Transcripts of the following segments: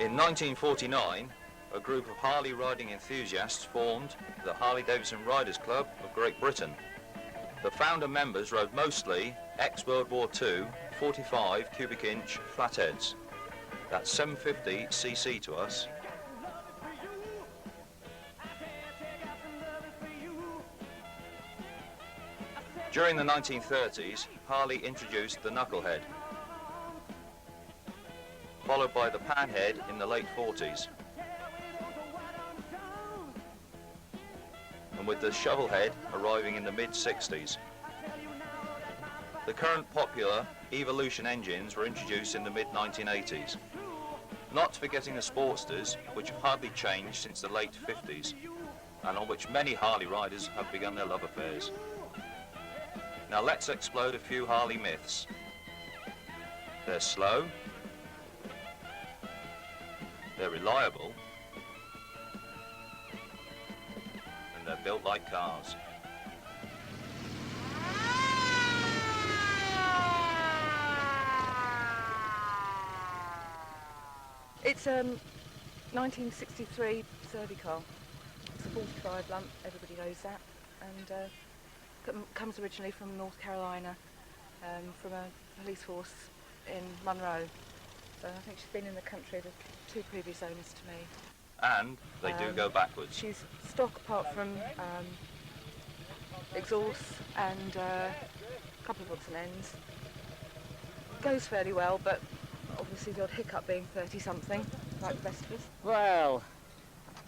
In 1949, a group of Harley riding enthusiasts formed the Harley-Davidson Riders Club of Great Britain. The founder members rode mostly ex-World War II 45 cubic inch flatheads. That's 750 cc to us. During the 1930s, Harley introduced the knucklehead, followed by the panhead in the late 40s. And with the shovelhead arriving in the mid-60s. The current popular Evolution engines were introduced in the mid-1980s. Not forgetting the Sportsters, which have hardly changed since the late 50s, and on which many Harley riders have begun their love affairs. Now let's explode a few Harley myths. They're slow, they're reliable, and they're built like cars. It's a 1963 cervical. It's a 45 lump, everybody knows that, and comes originally from North Carolina, from a police force in Monroe. So I think she's been in the country, the two previous owners to me. And they do go backwards. She's stock apart from exhaust and a couple of odds and ends. Goes fairly well, but obviously the odd hiccup being 30-something, like the rest of us. Well,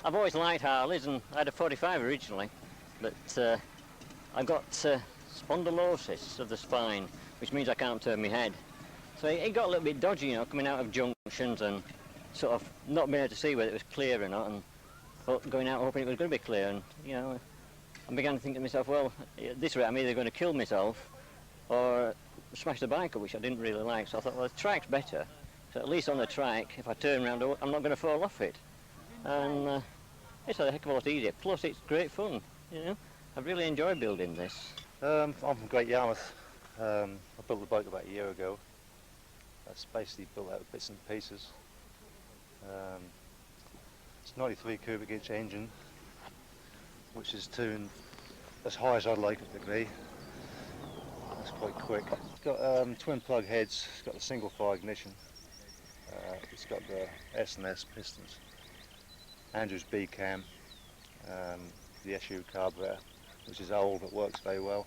I've always liked Harleys, and I had a 45 originally, but I got spondylosis of the spine, which means I can't turn my head. So it got a little bit dodgy, you know, coming out of junctions and sort of not being able to see whether it was clear or not, and going out hoping it was going to be clear. And, you know, I began to think to myself, well, at this rate I'm either going to kill myself or smash the bike up, which I didn't really like. So I thought, well, the track's better. So at least on the track, if I turn around, I'm not going to fall off it. And it's a heck of a lot easier. Plus, it's great fun, you know. I've really enjoyed building this. I'm from Great Yarmouth. I built the bike about a year ago. That's basically built out of bits and pieces. It's 93 cubic inch engine, which is tuned as high as I'd like it to be. That's quite quick. It's got twin plug heads, it's got a single fire ignition, it's got the S&S pistons, Andrews B cam, the SU carburetor, which is old but works very well.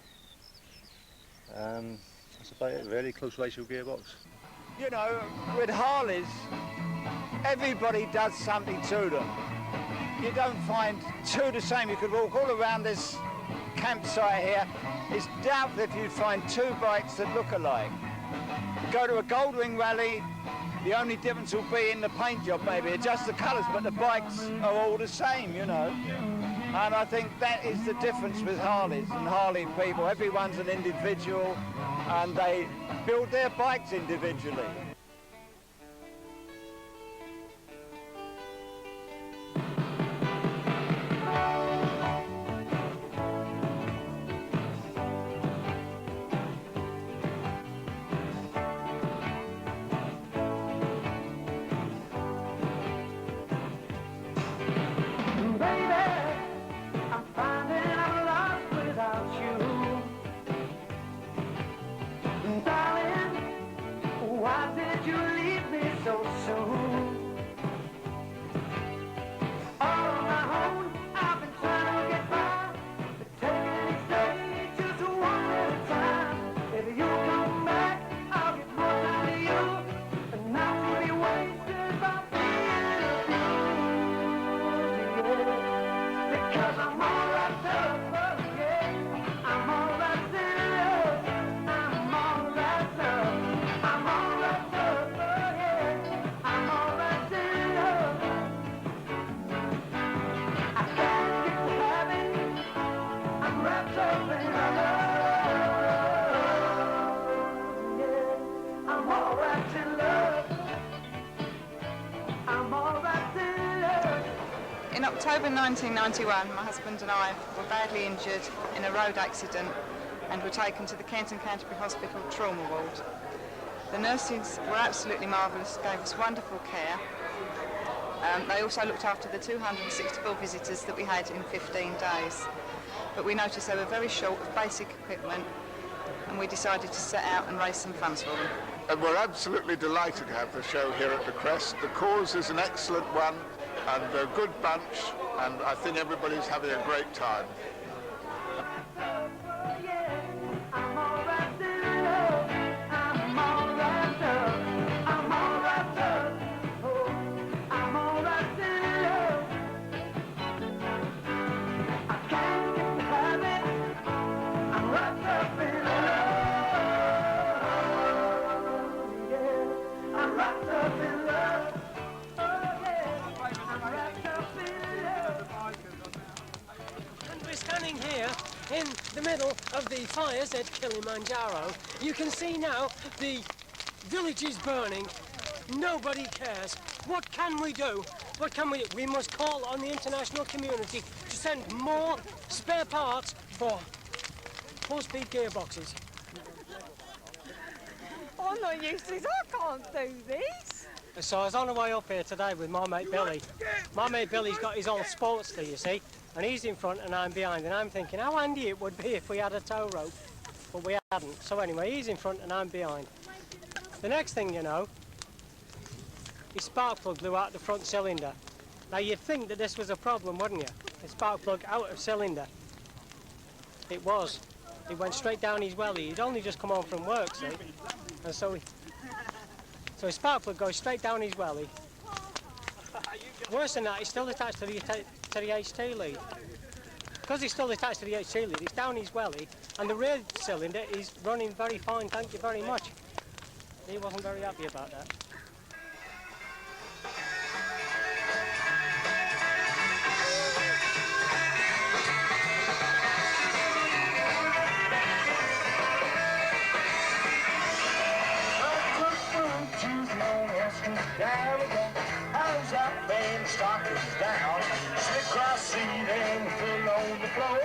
That's about it really, close ratio gearbox. You know, with Harleys, everybody does something to them. You don't find two the same. You could walk all around this campsite here. It's doubtful if you'd find two bikes that look alike. Go to a Goldwing rally, the only difference will be in the paint job maybe, just the colours, but the bikes are all the same, you know. And I think that is the difference with Harleys and Harley people. Everyone's an individual and they build their bikes individually. In October 1991, my husband and I were badly injured in a road accident and were taken to the Kent and Canterbury Hospital trauma ward. The nurses were absolutely marvellous, gave us wonderful care, They also looked after the 264 visitors that we had in 15 days. But we noticed they were very short of basic equipment, and we decided to set out and raise some funds for them. And we're absolutely delighted to have the show here at the Crest. The cause is an excellent one and a good bunch, and I think everybody's having a great time. Standing here in the middle of the fires at Kilimanjaro, you can see now the village is burning. Nobody cares. What can we do? What can we do? We must call on the international community to send more spare parts for 4-speed gearboxes. I'm not used to this. I can't do this. So I was on the way up here today with my mate Billy. My mate Billy's got his old Sportster, you see, and he's in front and I'm behind, and I'm thinking how handy it would be if we had a tow rope, but we hadn't. So anyway, he's in front and I'm behind. The next thing you know, his spark plug blew out the front cylinder. Now you'd think that this was a problem, wouldn't you? The spark plug out of cylinder. It was. It went straight down his welly. He'd only just come home from work, see? And so his spark plug goes straight down his welly. Worse than that, it's still attached to the HT lead. Because it's still attached to the HT lead, it's down his welly, and the rear cylinder is running very fine, thank you very much. He wasn't very happy about that. How's that man stockings down? Slick cross seat and fill on the floor.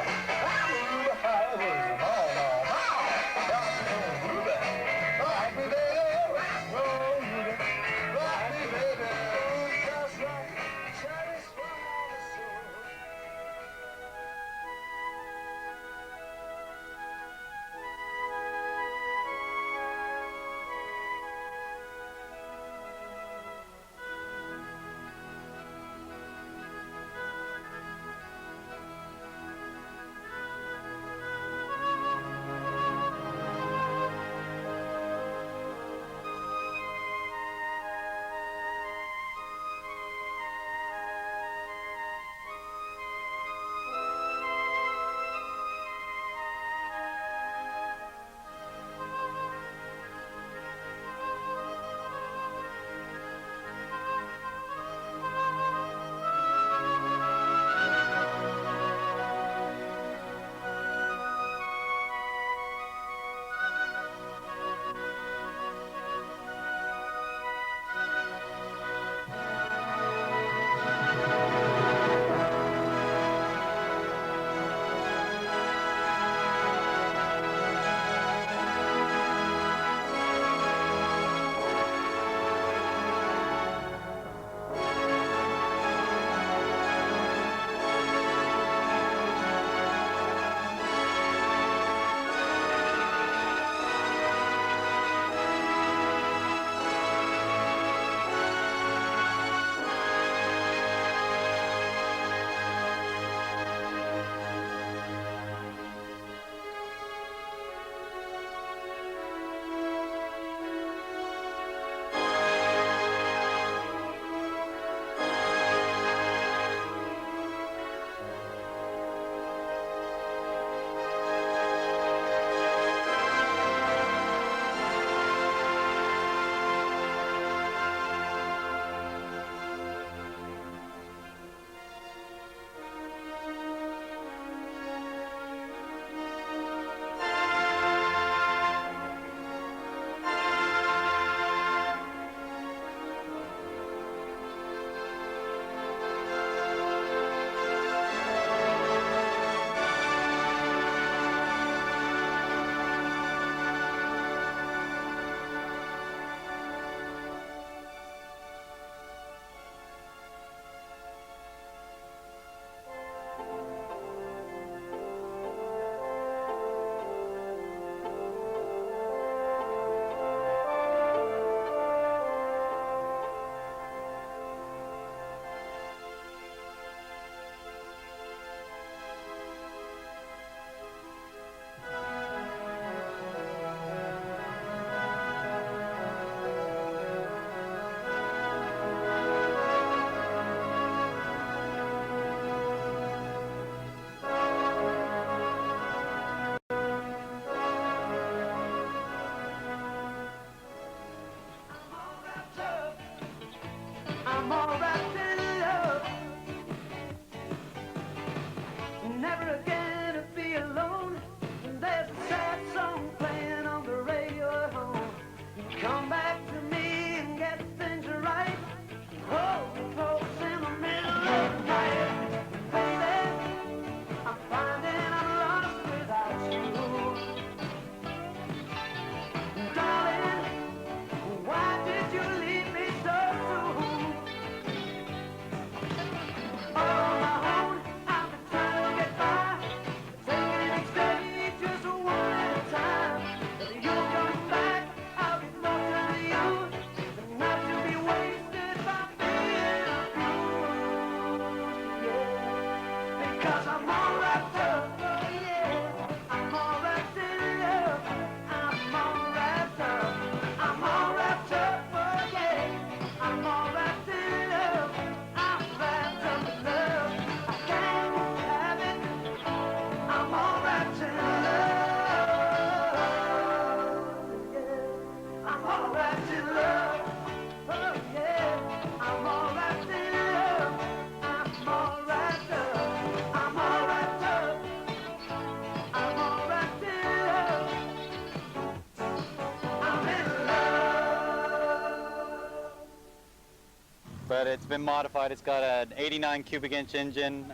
but it's been modified. It's got an 89 cubic inch engine.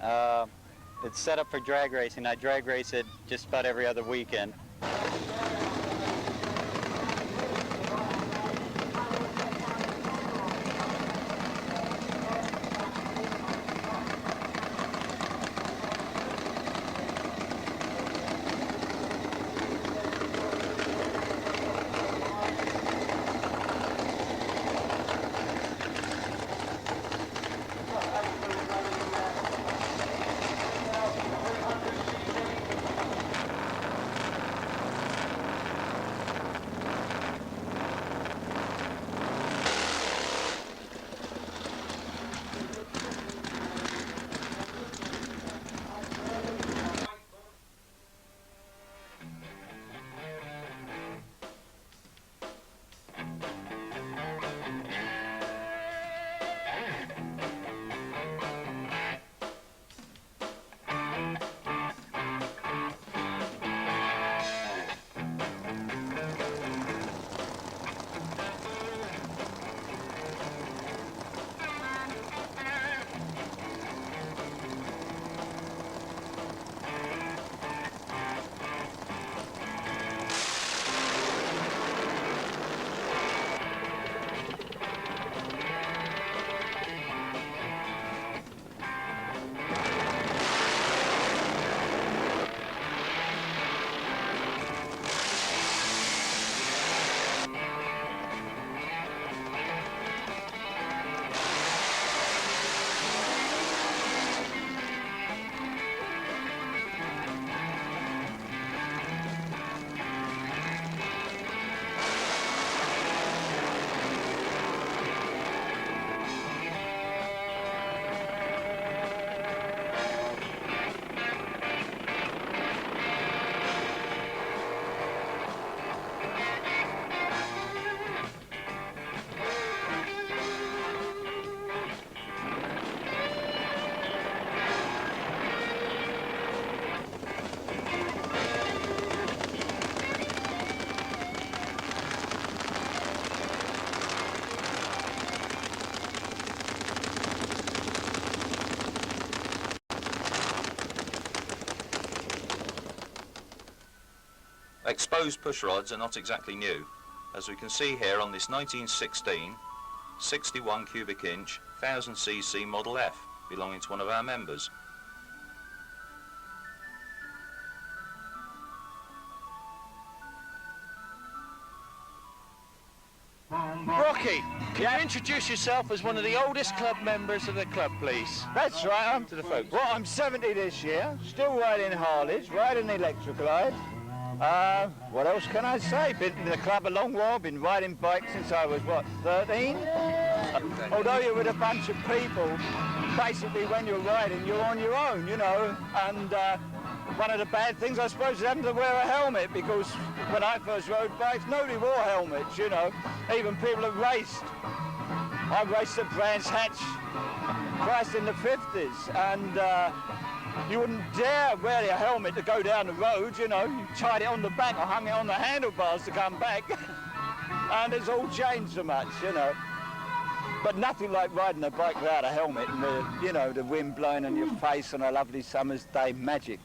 It's set up for drag racing. I drag race it just about every other weekend. Exposed push rods are not exactly new, as we can see here on this 1916 61 cubic inch 1000cc Model F belonging to one of our members. Rocky, can you introduce yourself as one of the oldest club members of the club, please? That's right, I'm to the folks. Well, I'm 70 this year, still riding Harleys, riding electric glide. What else can I say? Been in the club a long while, been riding bikes since I was, what, 13? Although you're with a bunch of people, basically when you're riding, you're on your own, you know, and one of the bad things, I suppose, is having to wear a helmet, because when I first rode bikes, nobody wore helmets, you know, even people that raced. I raced at Brands Hatch, Christ, in the 50s, and you wouldn't dare wear a helmet to go down the road, you know. You tied it on the back or hung it on the handlebars to come back. And it's all changed so much, you know. But nothing like riding a bike without a helmet and the, you know, the wind blowing on your face on a lovely summer's day, magic.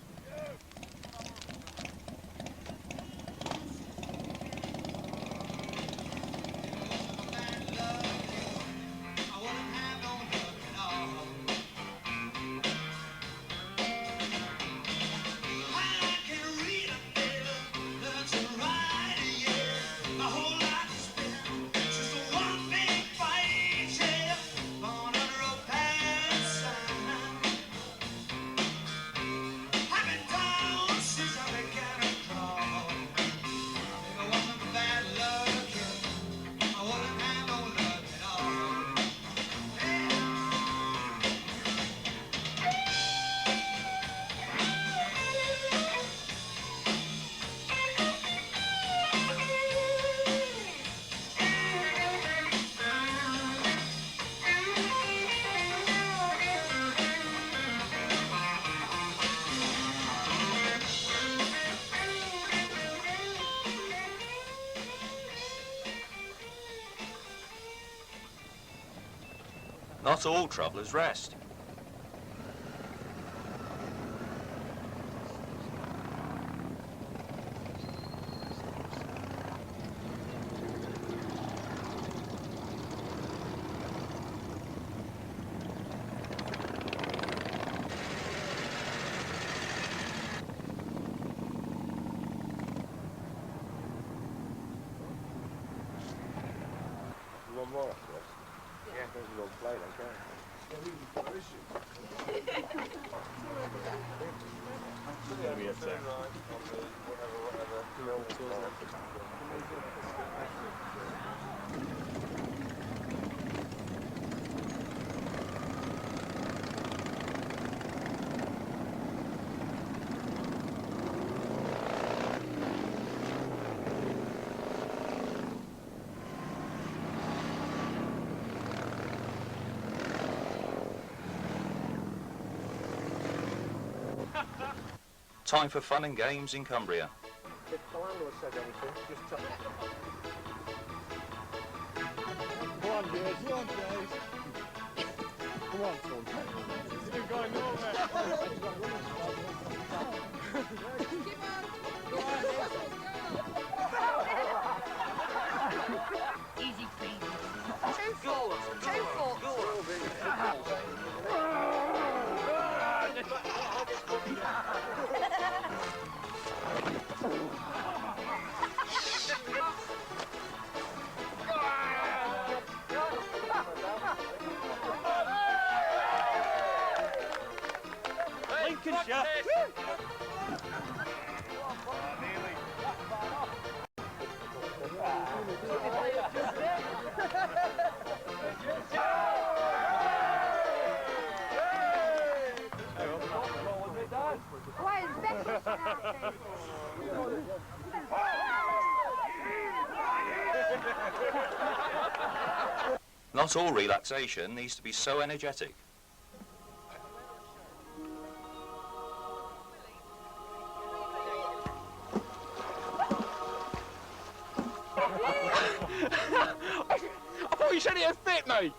How Not all travellers rest. One more after this? Yeah. There's a little play like that. Gonna be upset. Time for fun and games in Cumbria. If the landlord said anything, just tell me. Come on, James. Come on, James. Come on, son. You're going nowhere. Easy peasy. 2 forks. 2 forks. Lincolnshire. Not all relaxation needs to be so energetic. I thought you said it'd fit me.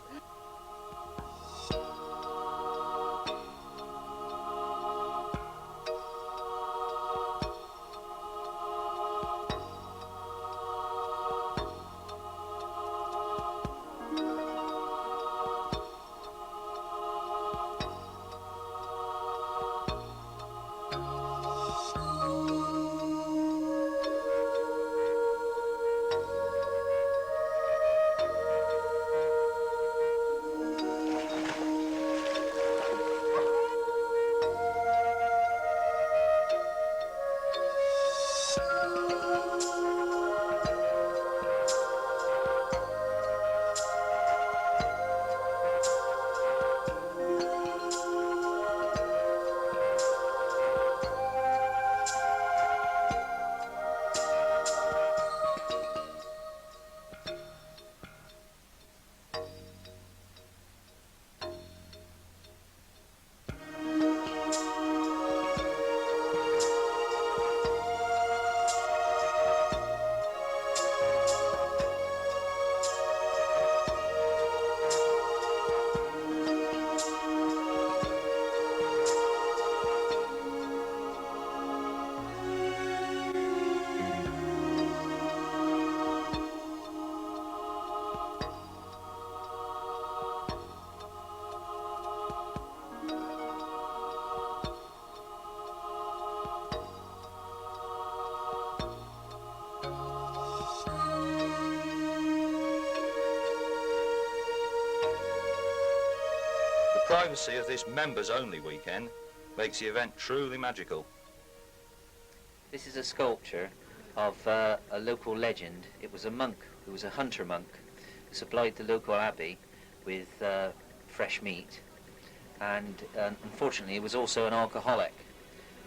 The privacy of this members-only weekend makes the event truly magical. This is a sculpture of a local legend. It was a monk who was a hunter monk who supplied the local abbey with fresh meat, and unfortunately he was also an alcoholic.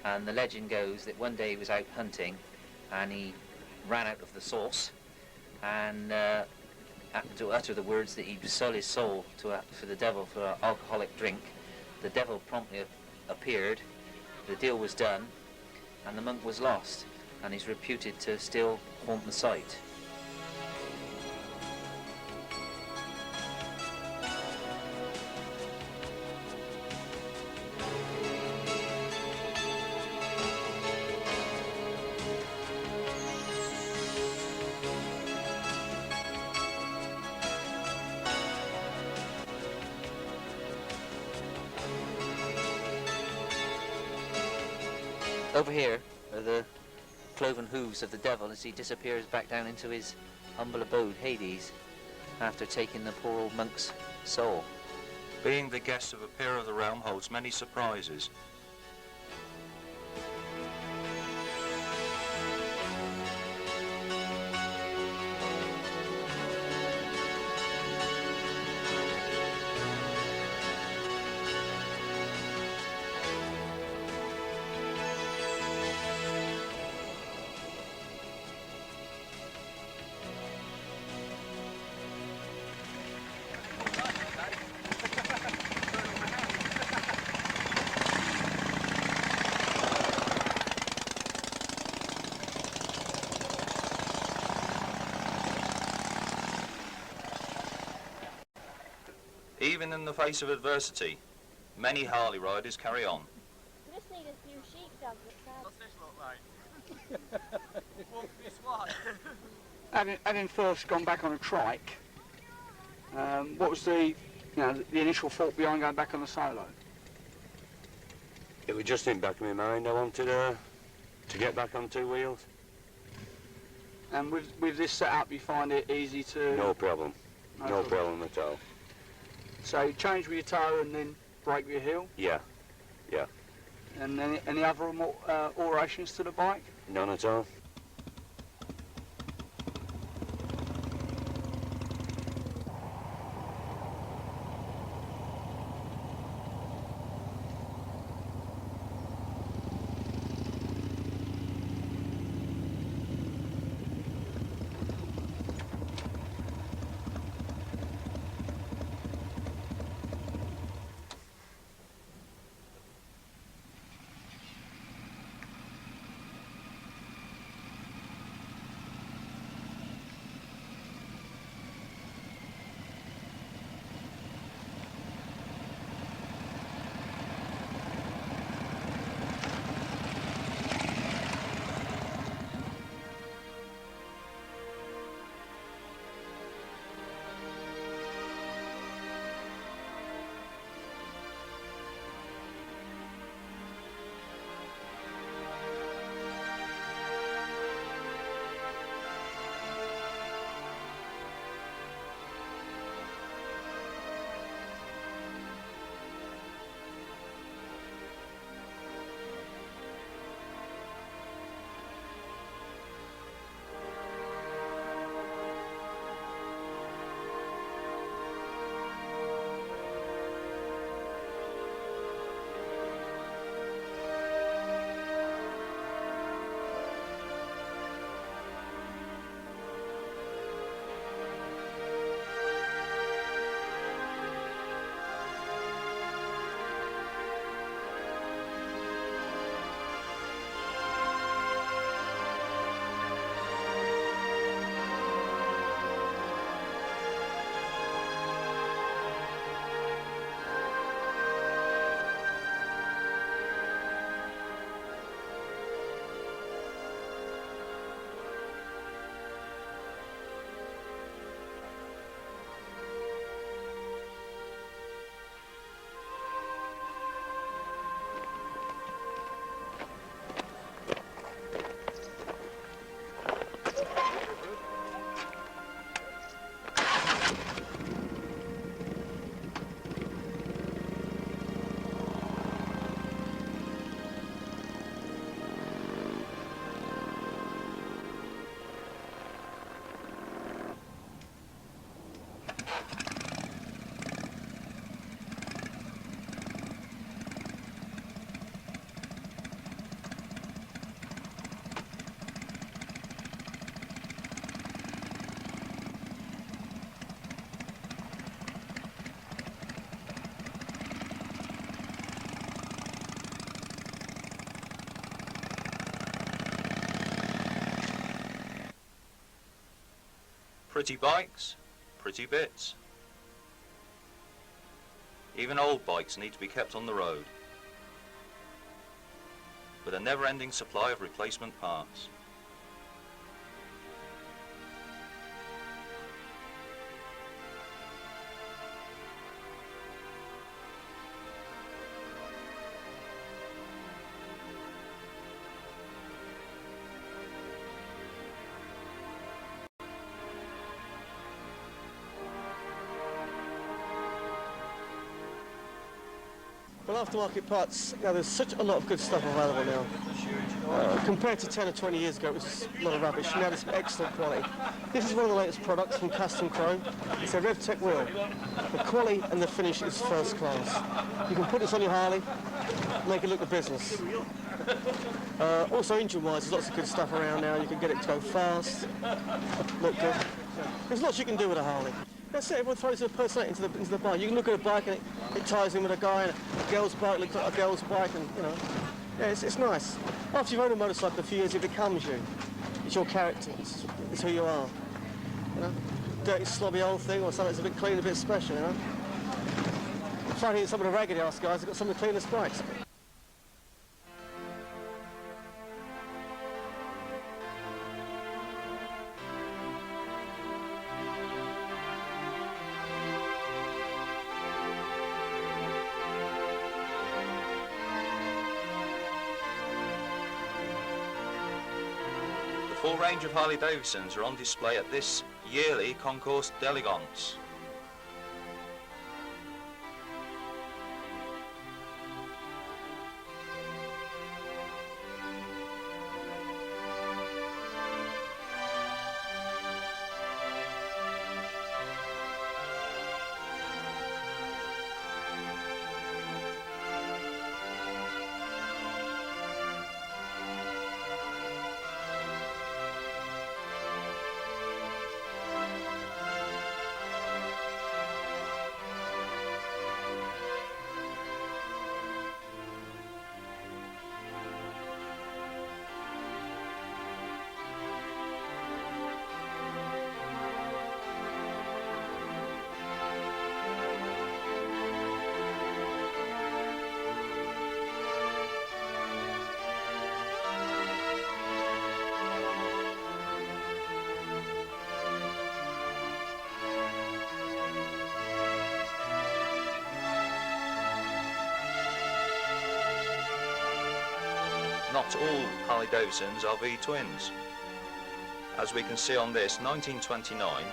And the legend goes that one day he was out hunting and he ran out of the sauce, and to utter the words that he'd sell his soul for the devil for an alcoholic drink. The devil promptly appeared, the deal was done, and the monk was lost, and he's reputed to still haunt the site. Over here are the cloven hooves of the devil as he disappears back down into his humble abode, Hades, after taking the poor old monk's soul. Being the guest of a peer of the realm holds many surprises. Even in the face of adversity, many Harley riders carry on. We just need a few sheepdogs outside. What's this look like? Walk this way. Having first gone back on a trike, what was the initial thought behind going back on the solo? It was just in the back of my mind. I wanted to get back on two wheels. And with this setup, you find it easy to... No problem. No problem at all. So you change with your toe and then brake with your heel? Yeah, yeah. And any other alterations to the bike? None at all. Pretty bikes, pretty bits. Even old bikes need to be kept on the road, with a never-ending supply of replacement parts. aftermarket parts, there's such a lot of good stuff available now. Compared to 10 or 20 years ago, it was a lot of rubbish. Now it's excellent quality. This is one of the latest products from Custom Chrome. It's a RevTech wheel. The quality and the finish is first class. You can put this on your Harley, make it look the business. Also engine-wise, there's lots of good stuff around now. You can get it to go fast, look good. There's lots you can do with a Harley. That's it, everyone throws their personality into the bike. You can look at a bike and it ties in with a guy, and a girl's bike looks like a girl's bike, and you know, yeah, it's nice. After you've owned a motorcycle a few years, it becomes you. It's your character, it's who you are. You know, dirty, slobby old thing, or something that's a bit clean, a bit special, you know. I'm finding some of the raggedy ass guys have got some of the cleanest bikes. The full range of Harley-Davidsons are on display at this yearly Concours d'Elegance. Not all Harley-Davidsons are V-twins. As we can see on this 1929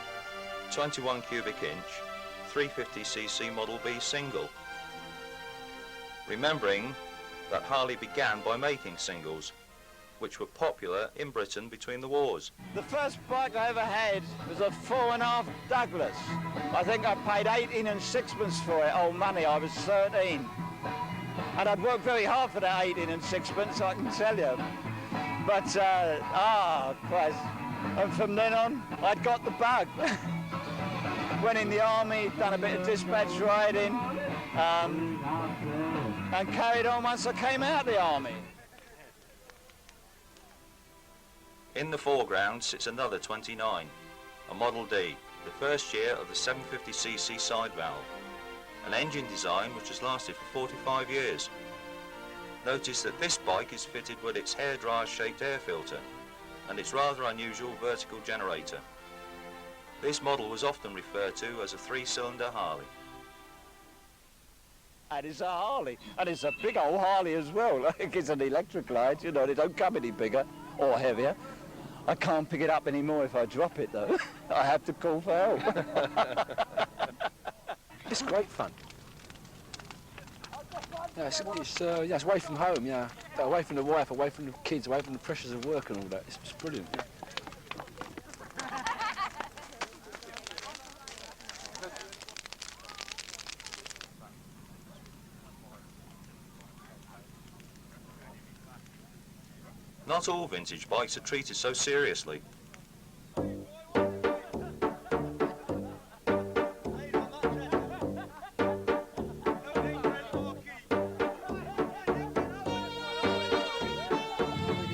21 cubic inch 350cc Model B single. Remembering that Harley began by making singles, which were popular in Britain between the wars. The first bike I ever had was a 4.5 Douglas. I think I paid 18 and sixpence for it, old money, I was 13. And I'd worked very hard for that 18 and sixpence, I can tell you. But, Christ. And from then on, I'd got the bug. Went in the army, done a bit of dispatch riding, and carried on once I came out of the army. In the foreground sits another 29, a Model D, the first year of the 750cc side valve, an engine design which has lasted for 45 years. Notice that this bike is fitted with its hairdryer shaped air filter and its rather unusual vertical generator. This model was often referred to as a 3-cylinder Harley. And it's a Harley, and it's a big old Harley as well. Like it's an electric light, you know, they don't come any bigger or heavier. I can't pick it up anymore if I drop it though. I have to call for help. It's great fun. Yeah, it's away from home, yeah. Away from the wife, away from the kids, away from the pressures of work and all that. It's brilliant. Yeah. Not all vintage bikes are treated so seriously.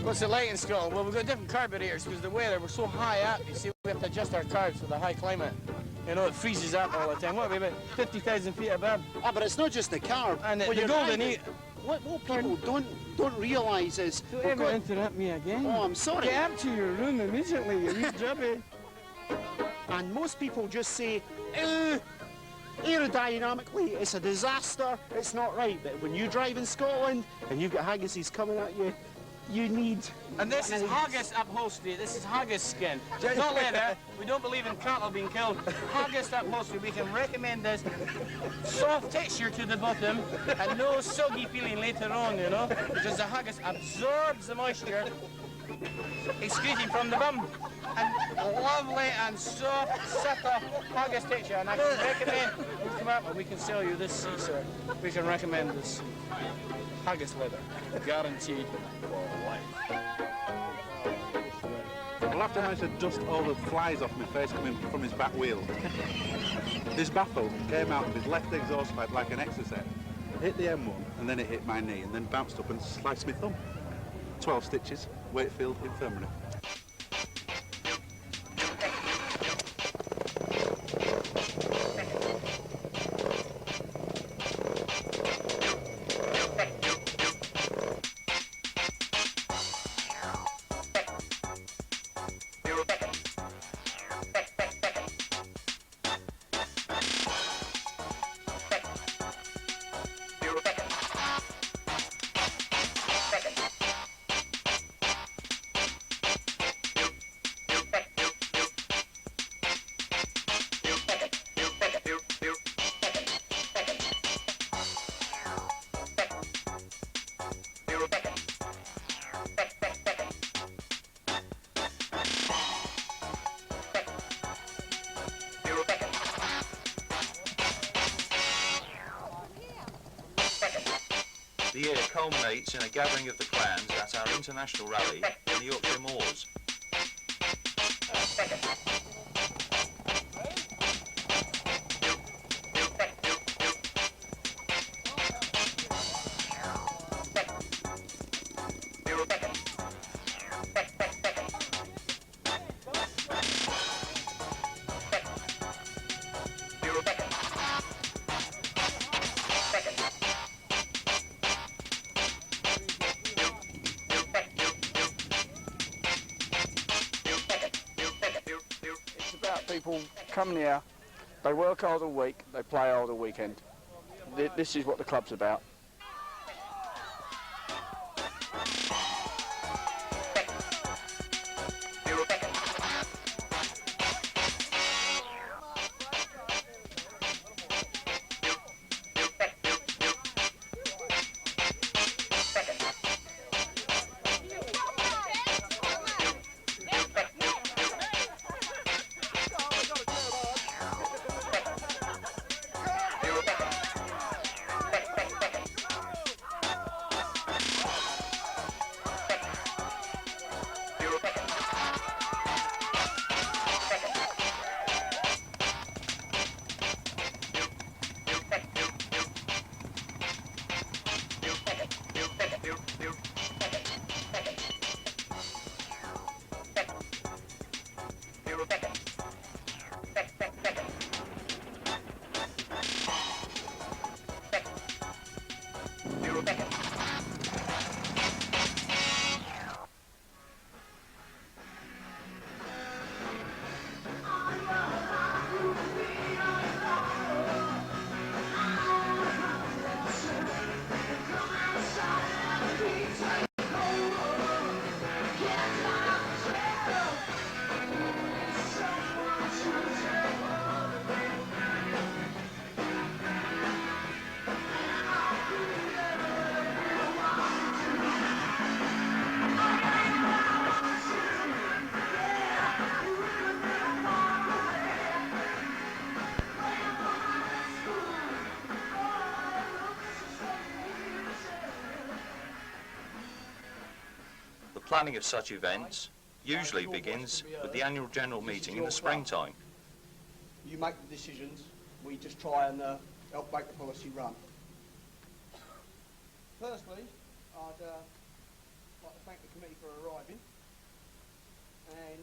What's the light in Scotland? Well, we've got different carburetors because the weather, we're so high up, you see, we have to adjust our carbs for the high climate. You know, it freezes up all the time. What are we, about 50,000 feet above? Ah, but it's not just the carb. And the When golden you're what people don't realise is... Don't ever interrupt me again. Oh, I'm sorry. Get up to your room immediately, you wee jobby. And most people just say, aerodynamically, it's a disaster, it's not right. But when you drive in Scotland and you've got haggises coming at you, you need... And this is haggis upholstery. This is haggis skin. Not leather. We don't believe in cattle being killed. Haggis upholstery. We can recommend this. Soft texture to the bottom and no soggy feeling later on, you know, because the haggis absorbs the moisture excreting from the bum. And lovely and soft, supple haggis texture. And I can recommend, you come up and we can sell you this seat, sir. We can recommend this seat. Haggis leather, guaranteed for life. I'll have to manage to dust all the flies off my face coming from his back wheel. This baffle came out of his left exhaust pipe like an exocet, hit the M1 and then it hit my knee and then bounced up and sliced my thumb. 12 stitches, Wakefield Infirmary. The year culminates in a gathering of the clans at our international rally in the Yorkshire Moors. People come here, they work hard all week, they play hard all weekend. This is what the club's about. The planning of such events usually begins with the annual general meeting in the springtime. You make the decisions, we just try and help make the policy run. Firstly, I'd like to thank the committee for arriving, and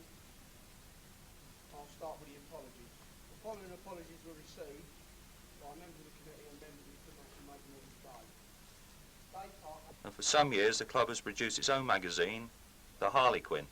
I'll start with the apologies. The following apologies were received by members of the committee and members who couldn't actually make them all today. And for some years the club has produced its own magazine, The Harlequin.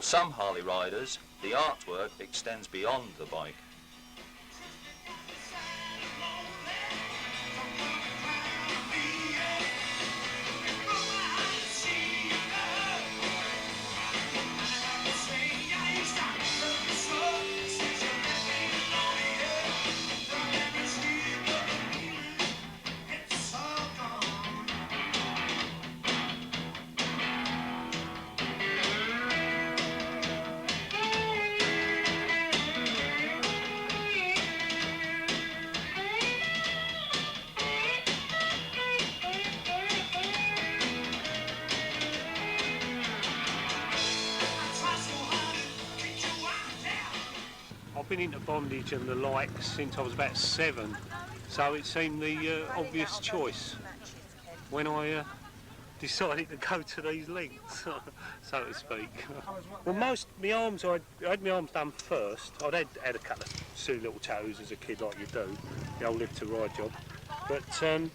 For some Harley riders, the artwork extends beyond the bike. I've been into bondage and the like since I was about 7, so it seemed the obvious choice when I decided to go to these lengths, so to speak. Well, my arms, I had my arms done first. I'd had a couple of silly little tattoos as a kid, like you do, the old live to ride job. But I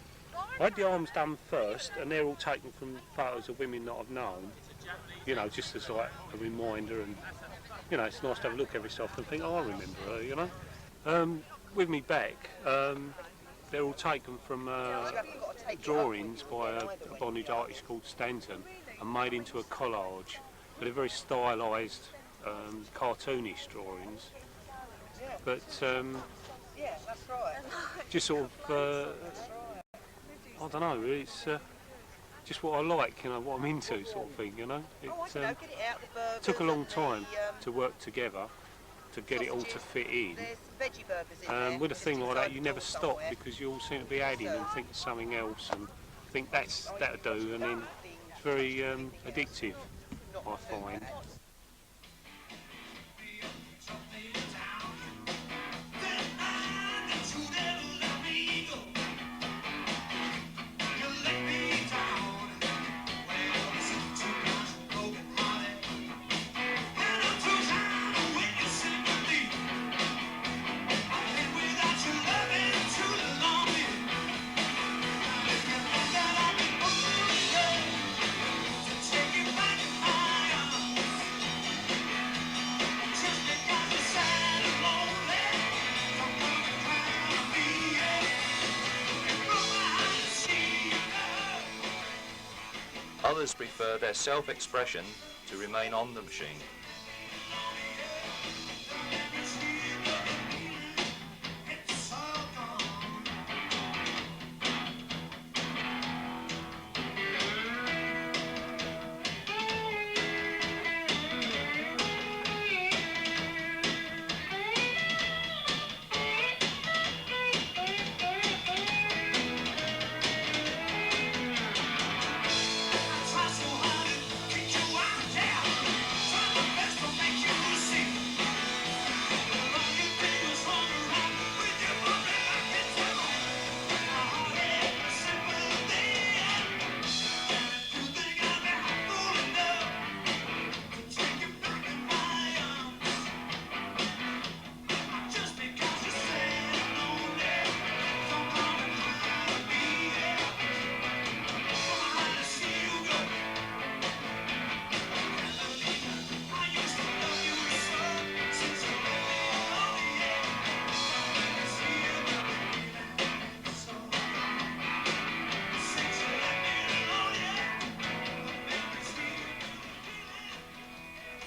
had the arms done first, and they're all taken from photos of women that I've known, you know, just as like a reminder. And you know, it's nice to have a look every so often and think, oh, I remember her, you know. With me back, they're all taken from drawings by a bondage artist called Stanton and made into a collage. But they're very stylised, cartoonish drawings. But just sort of, I don't know, it's just what I like, you know, what I'm into sort of thing, you know. It took a long time to work together to get it all to fit in. With a thing like that, you never stop because you all seem to be adding and think of something else and think that'll do, and then it's very addictive, I find. Others prefer their self-expression to remain on the machine.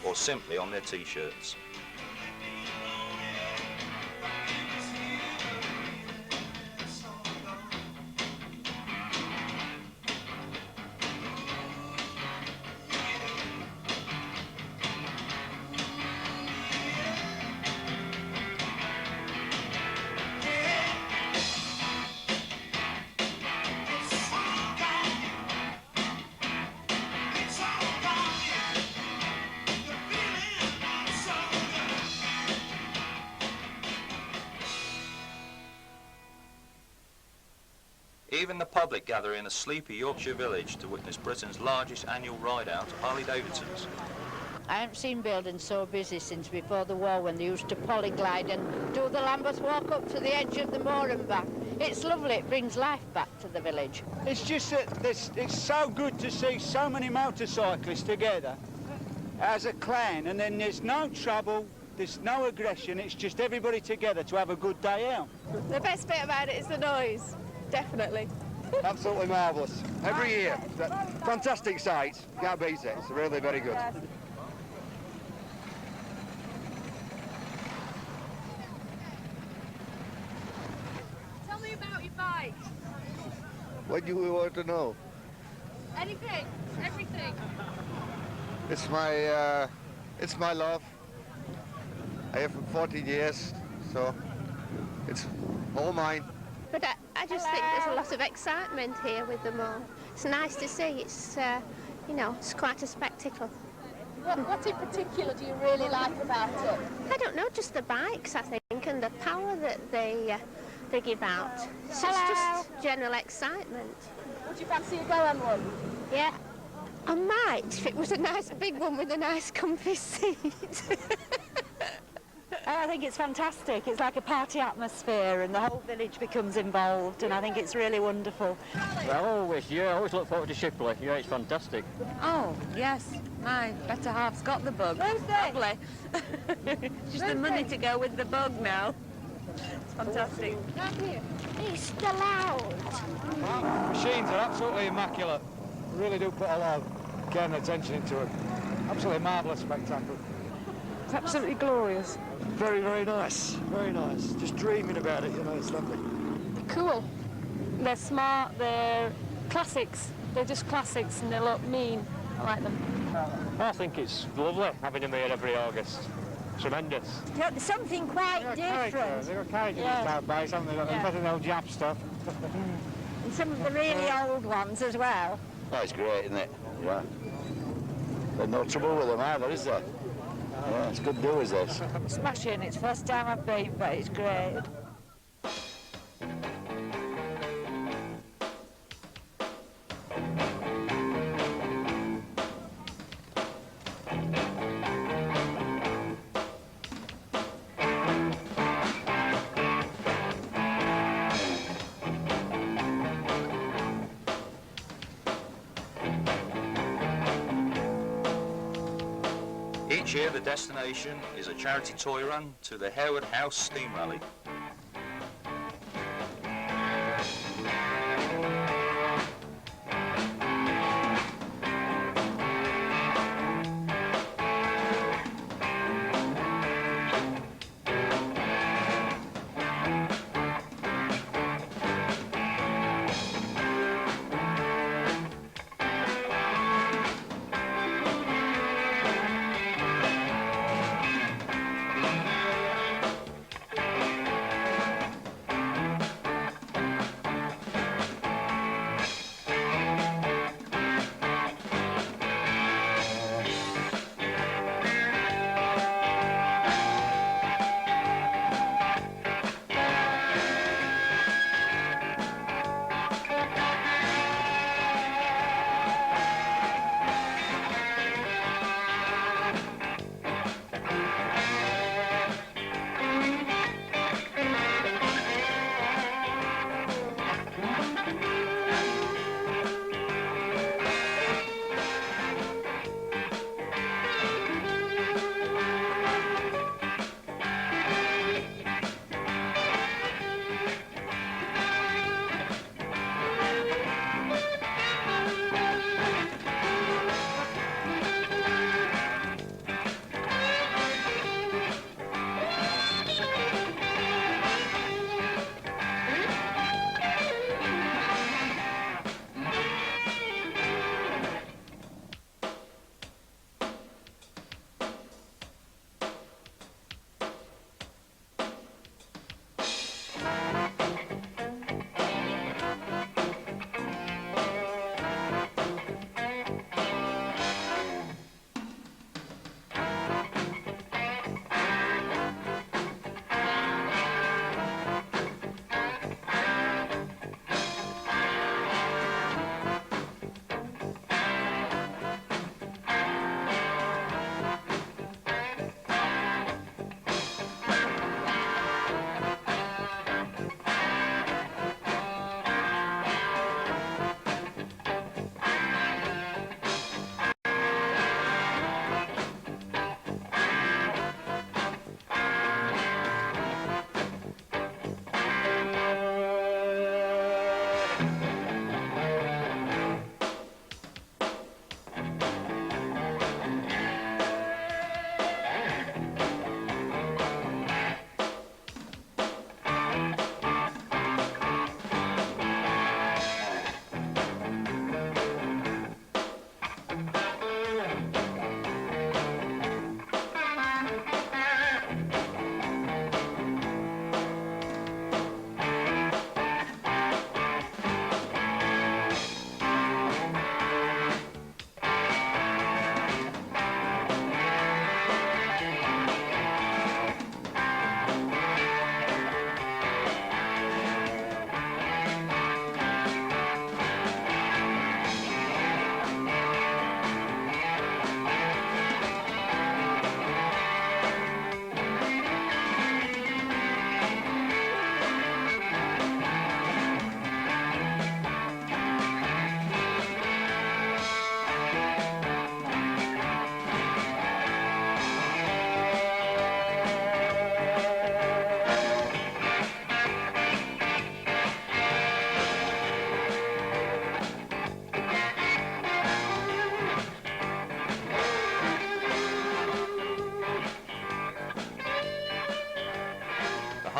Or simply on their t-shirts. Even the public gather in a sleepy Yorkshire village to witness Britain's largest annual ride-out, Harley-Davidson's. I haven't seen buildings so busy since before the war, when they used to polyglide and do the Lambeth walk up to the edge of the moor and back. It's lovely, it brings life back to the village. It's just that it's so good to see so many motorcyclists together. as a clan, and then there's no trouble, there's no aggression, it's just everybody together to have a good day out. The best bit about it is the noise, definitely. Absolutely marvellous. Every year. Fantastic sight. Can't beat it. It's really very good. Tell me about your bike. What do you want to know? Anything, everything. It's my love. I have for 14 years, so it's all mine. But I just think there's a lot of excitement here with them all. It's nice to see. It's, you know, it's quite a spectacle. What in particular do you really like about it? I don't know, just the bikes, I think, and the power that they give out. It's just general excitement. Would you fancy a go on one? Yeah. I might, if it was a nice big one with a nice comfy seat. I think it's fantastic. It's like a party atmosphere and the whole village becomes involved, and I think it's really wonderful. Well, I always look forward to Shipley. Yeah, it's fantastic. Oh, yes. My better half's got the bug. Lovely. Just the money to go with the bug now. It's fantastic. It's still out. Machines are absolutely immaculate. We really do put a lot of care and attention into it. Absolutely marvellous spectacle. It's absolutely glorious. Very, very nice. Very nice. Just dreaming about it, you know, it's lovely. Cool. They're smart, they're classics. They're just classics and they look mean. I like them. I think it's lovely having them here every August. Tremendous. Yeah, there's something quite different. They've got characters in the base, haven't they? They've got the old Jap stuff. And some of the really old ones as well. Oh, it's great, isn't it? Yeah. There's no trouble with them either, is there? Yeah, it's good doers, this. Smashing. It's the first time I've been, but it's great. Each year the destination is a charity toy run to the Harewood House Steam Rally.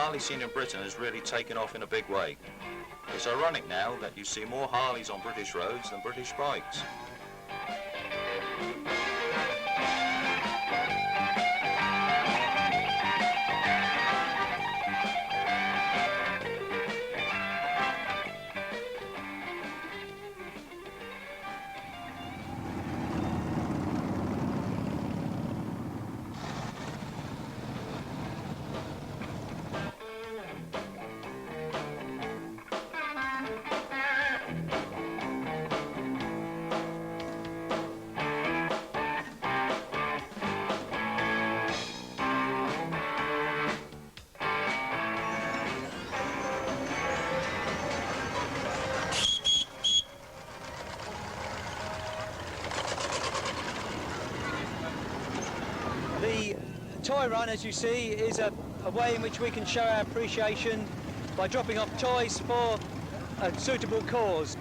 Harley scene in Britain has really taken off in a big way. It's ironic now that you see more Harleys on British roads than British bikes. The toy run, as you see, is a way in which we can show our appreciation by dropping off toys for a suitable cause.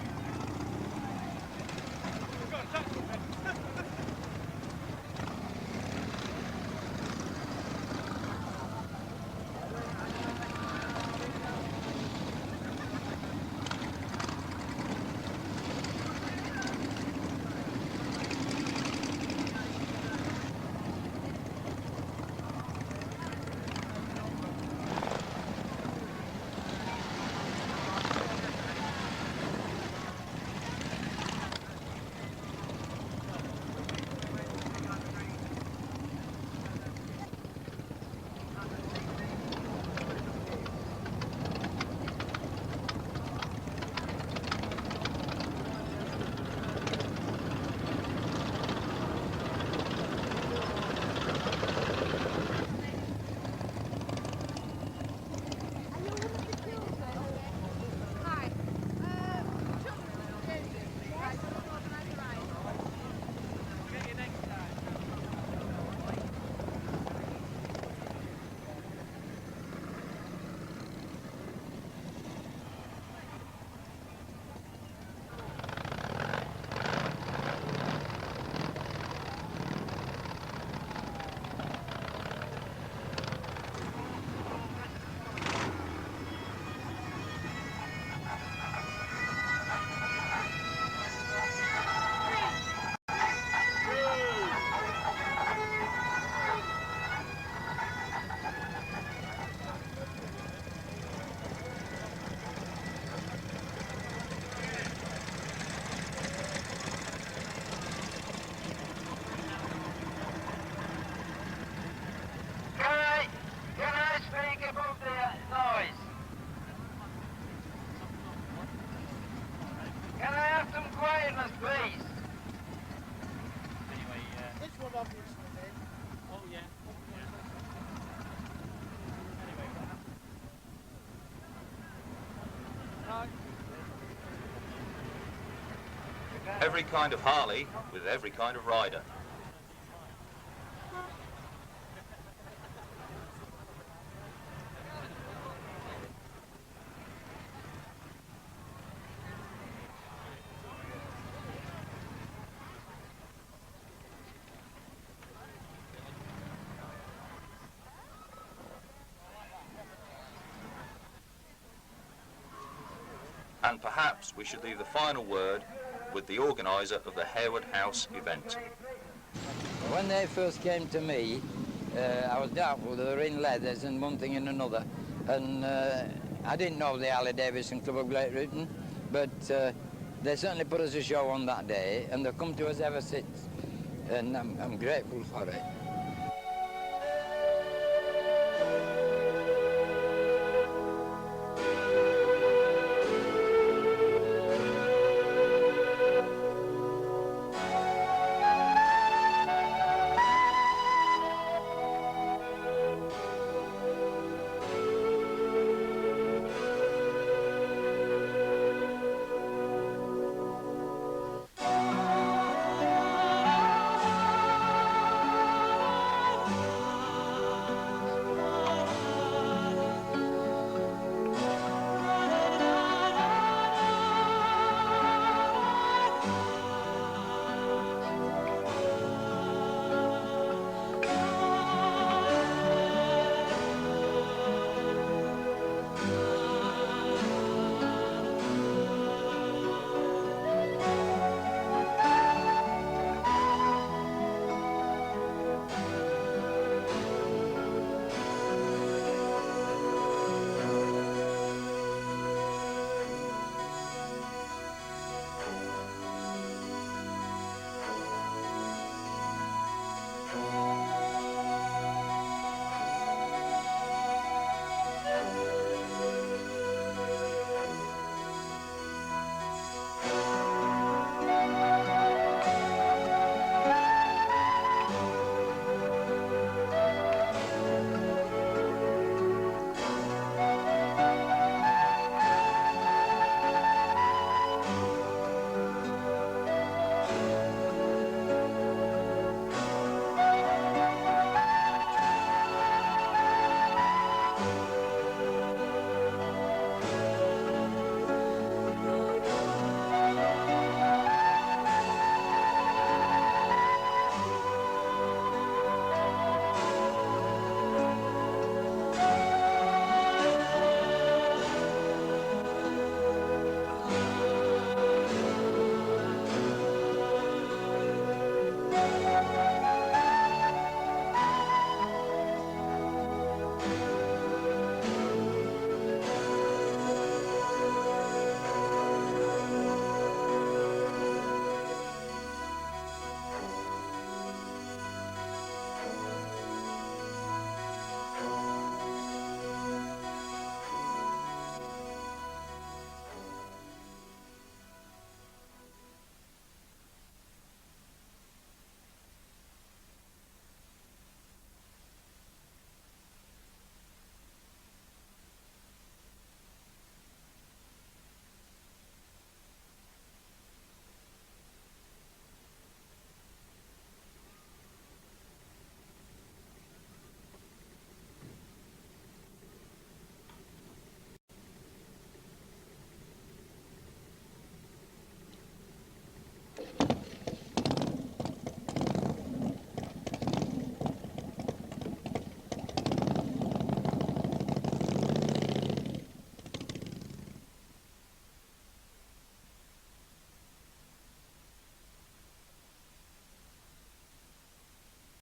Every kind of Harley with every kind of rider. And perhaps we should leave the final word with the organiser of the Harewood House event. When they first came to me, I was doubtful. They were in leathers and one thing and another. And I didn't know the Harley Davidson Club of Great Britain, but they certainly put us a show on that day, and they've come to us ever since. And I'm grateful for it.